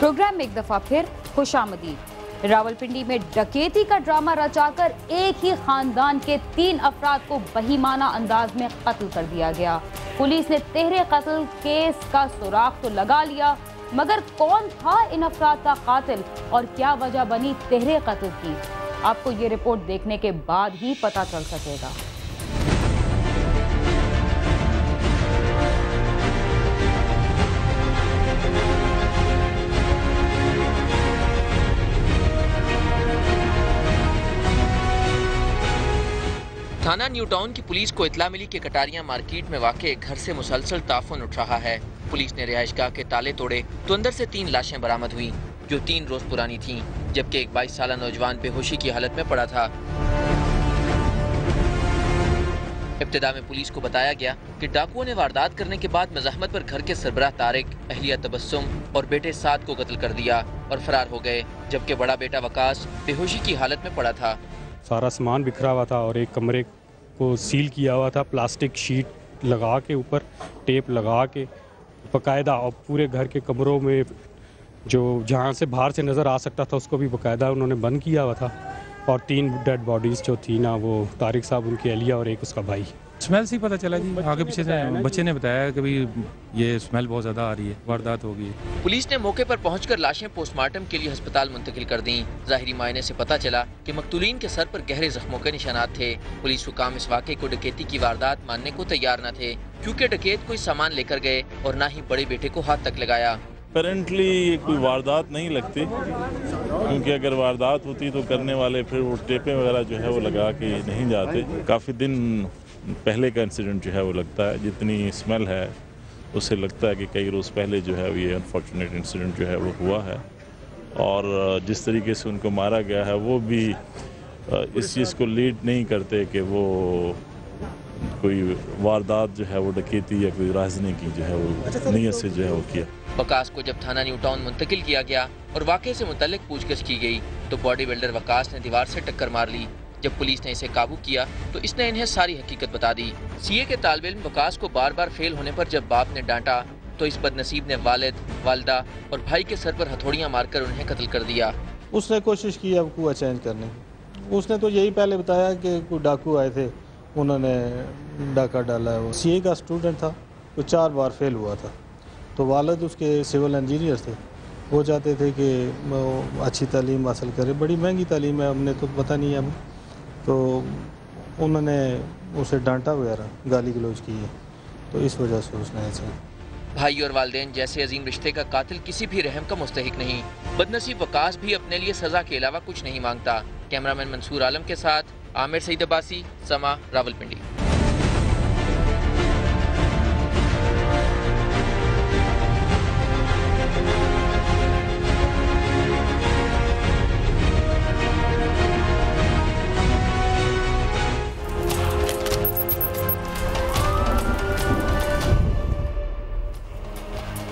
Programme में एक दफा फिर खुशामदीद। रावलपिंडी में डकैती का ड्रामा रचाकर एक ही खानदान के 3 अफराद को बहीमाना अंदाज में कत्ल कर दिया गया। पुलिस ने तेहरे कत्ल केस का सुराग तो लगा लिया, मगर कौन था इन अफराद का कातिल और क्या वजह बनी तेहरे कत्ल की, आपको ये रिपोर्ट देखने के बाद ही पता चल सकेगा। थाना न्यू टाउन की पुलिस को इतला मिली कि कटारिया मार्केट में वाक़े घर से मुसलसल ताफुन उठ रहा है। पुलिस ने रिहाइशगाह के ताले तोड़े तो अंदर से 3 लाशें बरामद हुई जो 3 रोज पुरानी थीं, जबकि एक 22 साला नौजवान बेहोशी की हालत में पड़ा था। इब्तिदा में पुलिस को बताया गया कि डाकुओं ने वारदात करने के बाद मज़ाहमत पर घर के सरबराह तारिक, अहलिया तबस्सुम और बेटे साद को कत्ल कर दिया और फरार हो गए, जबकि बड़ा बेटा वकास बेहोशी की हालत में पड़ा था। सारा सामान बिखरा हुआ था और एक कमरे को सील किया हुआ था, प्लास्टिक शीट लगा के ऊपर टेप लगा के बाकायदा, और पूरे घर के कमरों में जो जहाँ से बाहर से नज़र आ सकता था उसको भी बाकायदा उन्होंने बंद किया हुआ था। और 3 डेड बॉडीज़ जो थी ना, वो तारिक साहब, उनकी अहलिया और एक उसका भाई। स्मेल से ही पता चला जी, आगे पीछे से बच्चे ने बताया कि भाई ये स्मेल बहुत ज़्यादा आ रही है, वारदात हो गई। पुलिस ने मौके पर पहुंचकर लाशें पोस्टमार्टम के लिए अस्पताल मुंतकिल कर दी। ज़ाहिरी मायने से पता चला कि मकतूलीन के सर पर गहरे जख्मों के निशानात थे। पुलिस हुकाम इस वाक़े को डकैती की वारदात मानने को तैयार न थे, क्योंकि डकैत कोई सामान लेकर गए और न ही बड़े बेटे को हाथ तक लगाया। पेरेंटली कोई वारदात नहीं लगती, क्योंकि अगर वारदात होती तो करने वाले फिर वो टेपें वगैरह जो है वो लगा के नहीं जाते। काफ़ी दिन पहले का इंसिडेंट जो है वो लगता है, जितनी स्मेल है उससे लगता है कि कई रोज़ पहले जो है ये अनफॉर्चुनेट इंसिडेंट जो है वो हुआ है। और जिस तरीके से उनको मारा गया है वो भी इस चीज़ को लीड नहीं करते कि वो कोई वारदात जो है वो डकैती या कोई राजनी की जो है वो नीयत से जो है वो किया। वकास को जब थाना न्यू टाउन मुंतकिल किया गया और वाक़े से मुतल्लिक पूछगछ की गई तो बॉडी बिल्डर वकास ने दीवार से टक्कर मार ली। जब पुलिस ने इसे काबू किया तो इसने इन्हें सारी हकीकत बता दी। सीए के तालिब इल्म वकास को बार बार फेल होने पर जब बाप ने डांटा तो इस बदनसीब ने वालिद, वालिदा और भाई के सर पर हथौड़ियां मारकर उन्हें कत्ल कर दिया। उसने कोशिश की अब कुआ चेंज करने की। उसने तो यही पहले बताया कि कोई डाकू आए थे, उन्होंने डाका डाला है। वो सीए का स्टूडेंट था, वो 4 बार फेल हुआ था। तो वालिद उसके सिविल इंजीनियर थे, वो चाहते थे कि वो अच्छी तालीम हासिल करे। बड़ी महंगी तालीम है, हमने तो पता नहीं है हमें। तो उन्होंने उसे डांटा वगैरह, गाली गलौज की है, तो इस वजह से उसने ऐसे। भाई और वालिदैन जैसे अजीम रिश्ते का कातिल किसी भी रहम का मुस्तहिक नहीं। बदनसीब वकास भी अपने लिए सजा के अलावा कुछ नहीं मांगता। कैमरामैन मंसूर आलम के साथ आमिर सईद अब्बासी, समा, रावलपिंडी।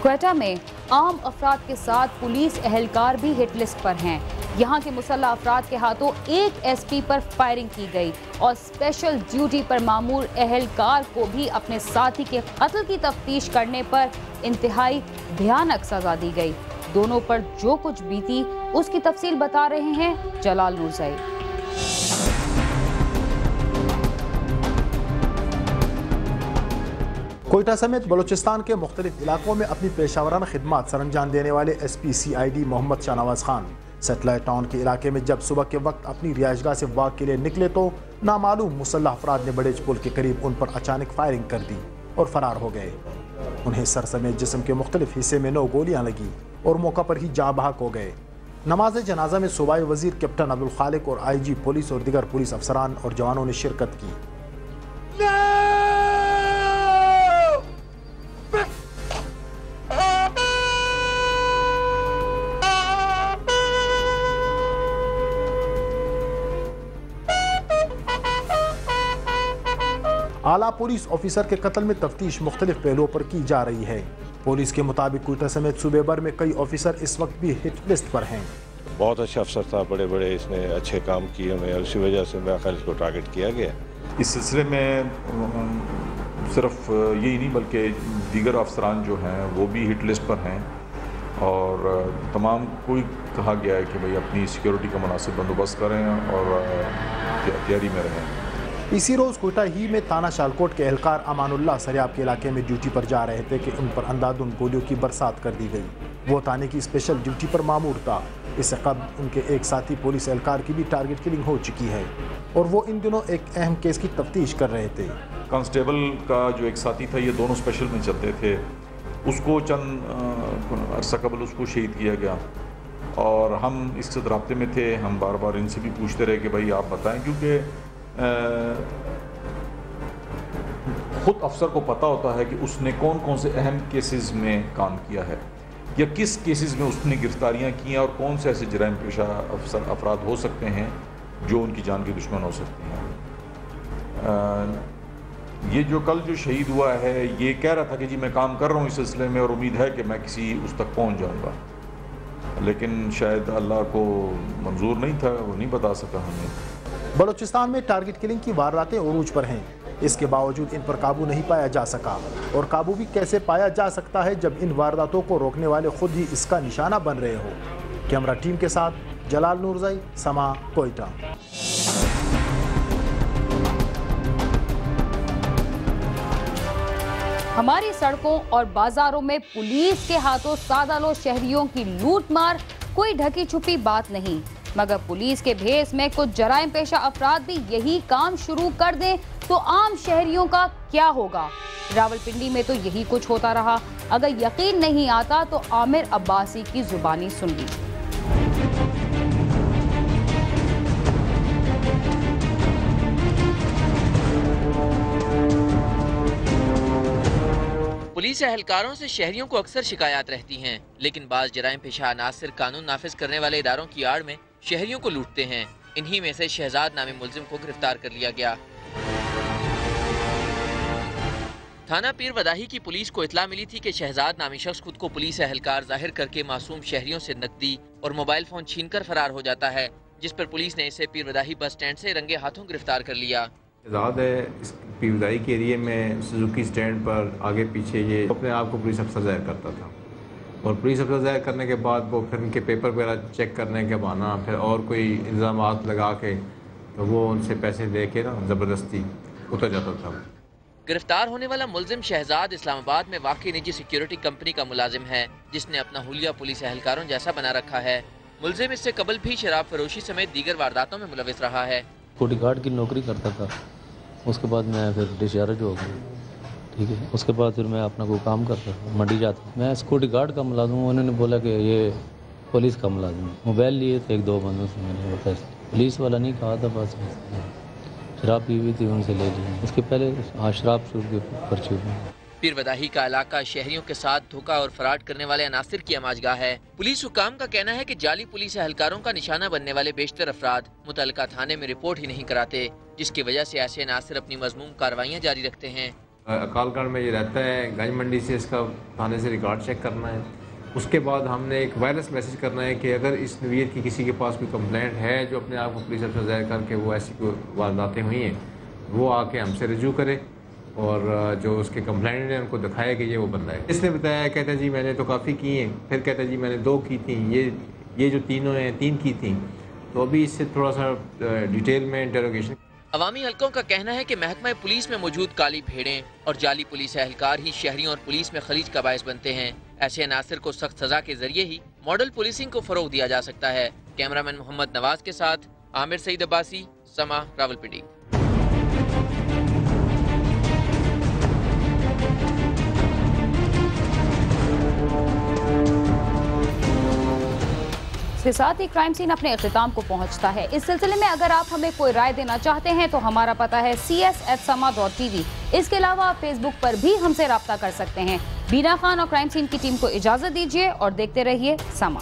क्वेटा में आम अफराद के साथ पुलिस एहलकार भी हिट लिस्ट पर हैं। यहाँ के मुसल्लह अफराद के हाथों एक एसपी पर फायरिंग की गई और स्पेशल ड्यूटी पर मामूर एहलकार को भी अपने साथी के कत्ल की तफ्तीश करने पर इंतहाई भयानक सजा दी गई। दोनों पर जो कुछ बीती उसकी तफसील बता रहे हैं जलाल नूरजई। कोयटा समेत बलूचिस्तान के मुख्तलिफ इलाकों में अपनी पेशावराना खिदमत सरअंजाम देने वाले SP CID Mohammad Shahnawaz Khan satellite town के इलाके में जब सुबह के वक्त अपनी रिहाइशगाह से वाक के लिए निकले तो नामालूम मुसल्लह अफराद ने बड़ेज पुल के करीब उन पर अचानक फायरिंग कर दी और फरार हो गए। उन्हें सर समेत जिस्म के मुख्तलिफ हिस्से में 9 गोलियां लगी और मौका पर ही जाँ बहक हो गए। नमाज जनाजा में सूबाई वजीर कैप्टन अब्दुल खालिक और IG पुलिस और दीगर पुलिस अफसरान और जवानों ने शिरकत की। आला पुलिस ऑफिसर के कत्ल में तफ्तीश मुख्तलिफ पहलुओं पर की जा रही है। पुलिस के मुताबिक कोयटा समेत सूबे भर में कई ऑफिसर इस वक्त भी हिट लिस्ट पर हैं। बहुत अच्छा अफसर था, बड़े बड़े इसने अच्छे काम किए हुए और इसी वजह से मेरा ख्याल इसको टारगेट किया गया। इस सिलसिले में सिर्फ यही नहीं बल्कि दीगर अफसरान जो हैं वो भी हिट लिस्ट पर हैं और तमाम कोई कहा गया है कि भाई अपनी सिक्योरिटी का मुनासिब बंदोबस्त करें और तैयारी में रहें। इसी रोज़ कोयटा ही में थाना शालकोट के एहलकार अमानुल्लाह सरियाब के इलाके में ड्यूटी पर जा रहे थे कि उन पर अंधाधुंध गोलियों की बरसात कर दी गई। वो थाने की स्पेशल ड्यूटी पर मामूर था। इससे कबल उनके एक साथी पुलिस एहलकार की भी टारगेट किलिंग हो चुकी है और वो इन दिनों एक अहम केस की तफ्तीश कर रहे थे। कांस्टेबल का जो एक साथी था, ये दोनों स्पेशल में चलते थे, उसको चंद अरसा कबल उसको शहीद किया गया और हम इससे रब्ते में थे। हम बार बार इनसे भी पूछते रहे कि भाई आप बताएं, क्योंकि खुद अफसर को पता होता है कि उसने कौन कौन से अहम केसेस में काम किया है या किस केसेस में उसने गिरफ्तारियां की हैं और कौन से ऐसे जराइम पेशा अफराद हो सकते हैं जो उनकी जान के दुश्मन हो सकते हैं। ये जो कल जो शहीद हुआ है, ये कह रहा था कि जी मैं काम कर रहा हूँ इस सिलसिले में और उम्मीद है कि मैं किसी उस तक पहुँच जाऊँगा, लेकिन शायद अल्लाह को मंजूर नहीं था, वो नहीं बता सका हमें। बलूचिस्तान में टारगेट किलिंग की वारदातें उरूज पर हैं। इसके बावजूद इन पर काबू नहीं पाया जा सका और काबू भी कैसे पाया जा सकता है जब इन वारदातों को रोकने वाले खुद ही इसका निशाना बन रहे हो। कैमरा टीम के साथ जलाल नूरज़ई, समा, कोयटा। हमारी सड़कों और बाजारों में पुलिस के हाथों सादा शहरियों की लूट मार कोई ढकी छुपी बात नहीं, मगर पुलिस के भेस में कुछ जराइम पेशा अफराद भी यही काम शुरू कर दें तो आम शहरियों का क्या होगा। रावलपिंडी में तो यही कुछ होता रहा। अगर यकीन नहीं आता तो आमिर अब्बासी की जुबानी सुन लीजिए। पुलिस एहलकारों से शहरियों को अक्सर शिकायत रहती हैं, लेकिन बाज जराइम पेशा अनासर कानून नाफिज करने वाले इदारों की आड़ में शहरियों को लूटते हैं। इन्हीं में से शहजाद नामी मुलजिम को गिरफ्तार कर लिया गया। थाना पीर वदाही की पुलिस को इतला मिली थी कि शहजाद नामी शख्स खुद को पुलिस एहलकार जाहिर करके मासूम शहरियों से नकदी और मोबाइल फोन छीनकर फरार हो जाता है, जिस पर पुलिस ने इसे पीर वदाही बस स्टैंड से रंगे हाथों गिरफ्तार कर लिया। शहजाद है इस पीर वदाही के एरिए में सुजुकी स्टैंड पर आगे पीछे ये अपने आप को पुलिस अफसर जाहिर करता था और पुलिस अफसर जाहिर करने के बाद वो फिर उनके पेपर वगैरह चेक करने के बहाना फिर और कोई इल्ज़ामात लगा के तो वो उनसे पैसे दे के ना ज़बरदस्ती उतर जाता था। गिरफ्तार होने वाला मुलजिम शहजाद इस्लामाबाद में वाक़ई निजी सिक्योरिटी कंपनी का मुलाजिम है, जिसने अपना हुलिया पुलिस एहलकारों जैसा बना रखा है। मुलजिम इससे कबल भी शराब फरोशी समेत दीगर वारदातों में मुलविस रहा है। सिक्योरिटी गार्ड की नौकरी करता था, उसके बाद मैं फिर डिस्चार्ज हो गया, ठीक है। उसके बाद फिर मैं अपना कोई काम करता था, मंडी जाता। मैं सिक्योरिटी गार्ड का मुलाजिम हूँ। उन्होंने बोला कि ये पुलिस का मुलाजिम। मोबाइल लिए थे एक दो बंदों से, मैंने वो पैसे पुलिस वाला नहीं कहा था, बस शराब पी हुई थी उनसे ले ली। उसके पहले शराब शूट के पर्चे हुए। पीर वदाही का इलाका शहरियों के साथ धोखा और फराड करने वाले अनासिर की आमाजगाह है। पुलिस हुकाम का कहना है कि जाली पुलिस एहलकारों का निशाना बनने वाले बेशतर अफराद मुतल्लिका थाने में रिपोर्ट ही नहीं कराते, जिसकी वजह से ऐसे अनासिर अपनी मजमूम कार्रवाइयाँ जारी रखते हैं। अकालगढ़ में ये रहता है, गंज मंडी से इसका थाने से रिकॉर्ड चेक करना है। उसके बाद हमने एक वायरलेस मैसेज करना है कि अगर इस नवीयत की किसी के पास कोई कंप्लेंट है जो अपने आप को पुलिस अफसर जाहिर करके वो ऐसी कोई वारदातें हुई हैं, वो आके हमसे रजू करे और जो उसके कंप्लेंट है उनको दिखाया कि ये वो बंदा है। इसने बताया, कहता है जी मैंने तो काफ़ी की हैं, फिर कहता है जी मैंने 2 की थी, ये जो तीनों हैं 3 की थी। तो अभी इससे थोड़ा सा डिटेल में इंटरोगेशन। अवामी हल्कों का कहना है कि महकमा पुलिस में मौजूद काली भेड़ें और जाली पुलिस एहलकार ही शहरियों और पुलिस में खलीज का बायस बनते हैं। ऐसे अनासिर को सख्त सजा के जरिए ही मॉडल पुलिसिंग को फरोग दिया जा सकता है। कैमरामैन मोहम्मद नवाज के साथ आमिर सईद अब्बासी, समा, रावलपिंडी। इसके साथ ही क्राइम सीन अपने इख्तिताम को पहुंचता है। इस सिलसिले में अगर आप हमें कोई राय देना चाहते हैं तो हमारा पता है cs@sama.tv। इसके अलावा आप फेसबुक पर भी हमसे राब्ता कर सकते हैं। बीना खान और क्राइम सीन की टीम को इजाजत दीजिए और देखते रहिए समा।